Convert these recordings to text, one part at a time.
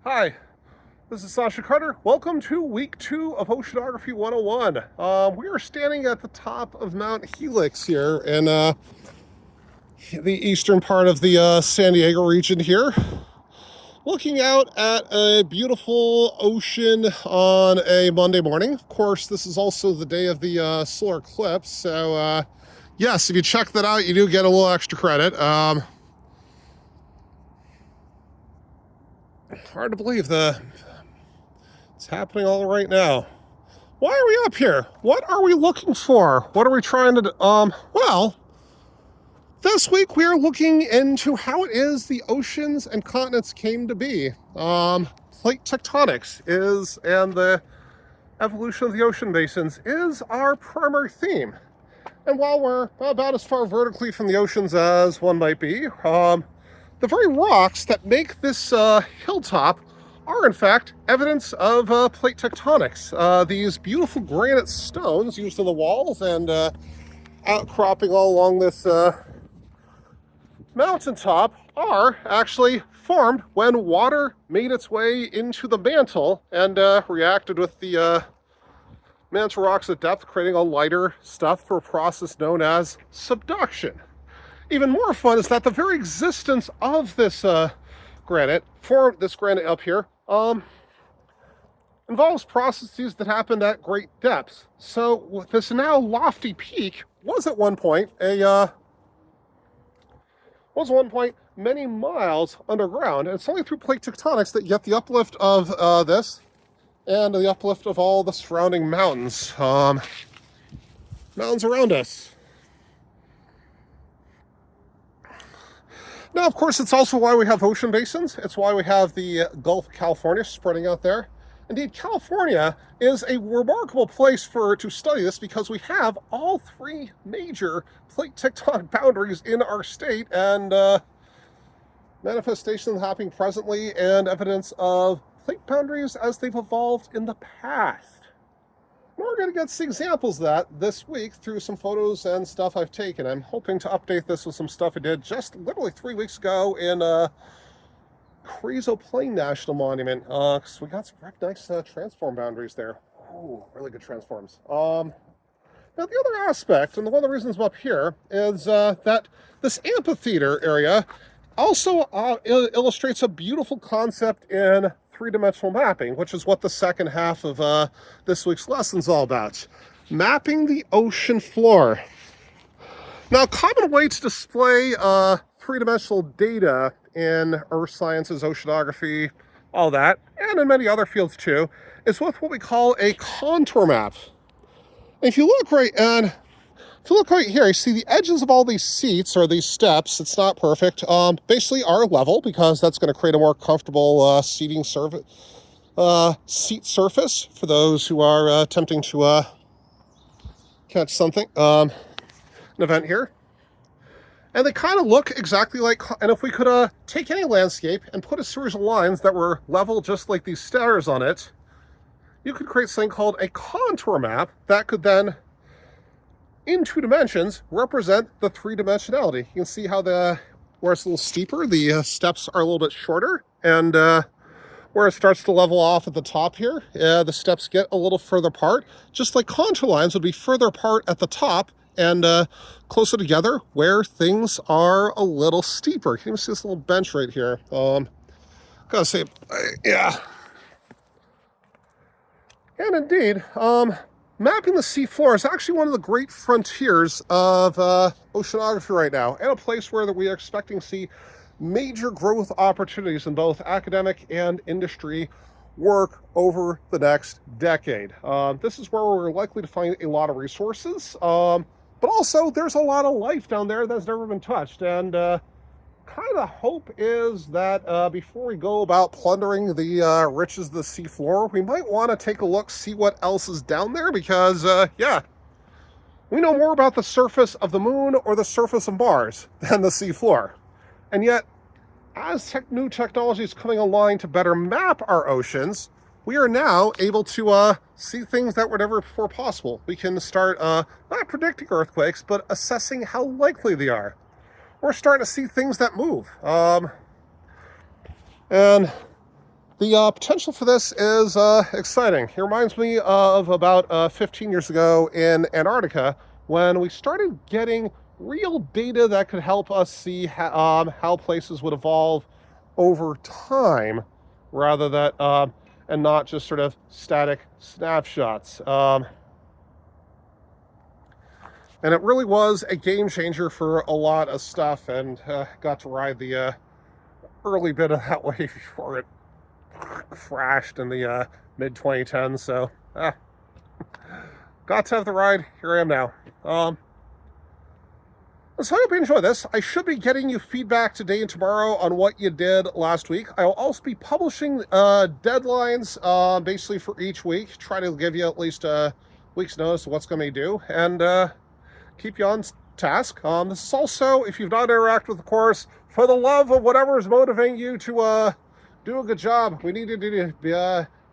Hi, this is Sasha Carter. Welcome to week 2 of Oceanography 101. We are standing at the top of Mount Helix here in the eastern part of the San Diego region here, looking out at a beautiful ocean on a Monday morning. Of course, this is also the day of the solar eclipse, so yes, if you check that out, you do get a little extra credit. Hard to believe it's happening all right now. Why are we up here? What are we looking for? What are we trying to do? Well, this week we are looking into how it is the oceans and continents came to be. Plate tectonics and the evolution of the ocean basins is our primary theme. And while we're about as far vertically from the oceans as one might be, the very rocks that make this hilltop are in fact evidence of plate tectonics. These beautiful granite stones used in the walls and outcropping all along this mountaintop are actually formed when water made its way into the mantle and reacted with the mantle rocks at depth, creating a lighter stuff through a process known as subduction. Even more fun is that the very existence of this granite up here, involves processes that happened at great depths. So this now lofty peak was at one point many miles underground, and it's only through plate tectonics that you get the uplift of this and the uplift of all the surrounding mountains around us. Now, of course, it's also why we have ocean basins. It's why we have the Gulf of California spreading out there. Indeed, California is a remarkable place to study this because we have all three major plate tectonic boundaries in our state and manifestations happening presently and evidence of plate boundaries as they've evolved in the past. We're going to get some examples of that this week through some photos and stuff I've taken. I'm hoping to update this with some stuff I did just literally 3 weeks ago in Carrizo Plain National Monument. Because we got some very nice transform boundaries there. Ooh, really good transforms. Now, the other aspect, and one of the reasons I'm up here, is that this amphitheater area also illustrates a beautiful concept in three-dimensional mapping, which is what the second half of this week's lesson is all about. Mapping the ocean floor. Now, a common way to display three-dimensional data in earth sciences, oceanography, all that, and in many other fields too, is with what we call a contour map. And if you look right here, you see the edges of all these seats or these steps. It's not perfect. Basically are level because that's going to create a more comfortable seat surface for those who are attempting to catch something, an event here. And they kind of look exactly like, and if we could take any landscape and put a series of lines that were level just like these stairs on it, you could create something called a contour map that could then, in 2 dimensions, represent the three-dimensionality. You can see how where it's a little steeper, the steps are a little bit shorter, and where it starts to level off at the top here, the steps get a little further apart, just like contour lines would be further apart at the top and closer together where things are a little steeper. You can even see this little bench right here. Gotta say, yeah. And indeed, mapping the seafloor is actually one of the great frontiers of oceanography right now, and a place where we are expecting to see major growth opportunities in both academic and industry work over the next decade. This is where we're likely to find a lot of resources, but also there's a lot of life down there that's never been touched, and kind of hope is that before we go about plundering the riches of the seafloor, we might want to take a look, see what else is down there, because yeah, we know more about the surface of the moon or the surface of Mars than the seafloor. And yet, as new technology is coming online to better map our oceans, we are now able to see things that were never before possible. We can start not predicting earthquakes, but assessing how likely they are. We're starting to see things that move. And The potential for this is exciting. It reminds me of about 15 years ago in Antarctica when we started getting real data that could help us see how places would evolve over time rather than and not just sort of static snapshots. And it really was a game changer for a lot of stuff, and got to ride the early bit of that wave before it crashed in the mid 2010s. So got to have the ride. Here I am now. So I hope you enjoy this. I should be getting you feedback today and tomorrow on what you did last week. I will also be publishing deadlines basically for each week. Try to give you at least a week's notice of what's going to be due, and keep you on task. This is also, if you've not interacted with the course, for the love of whatever is motivating you to do a good job. We need you to be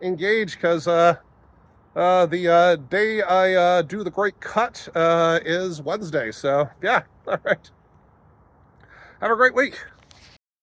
engaged, because the day I do the great cut is Wednesday. So yeah, all right. Have a great week.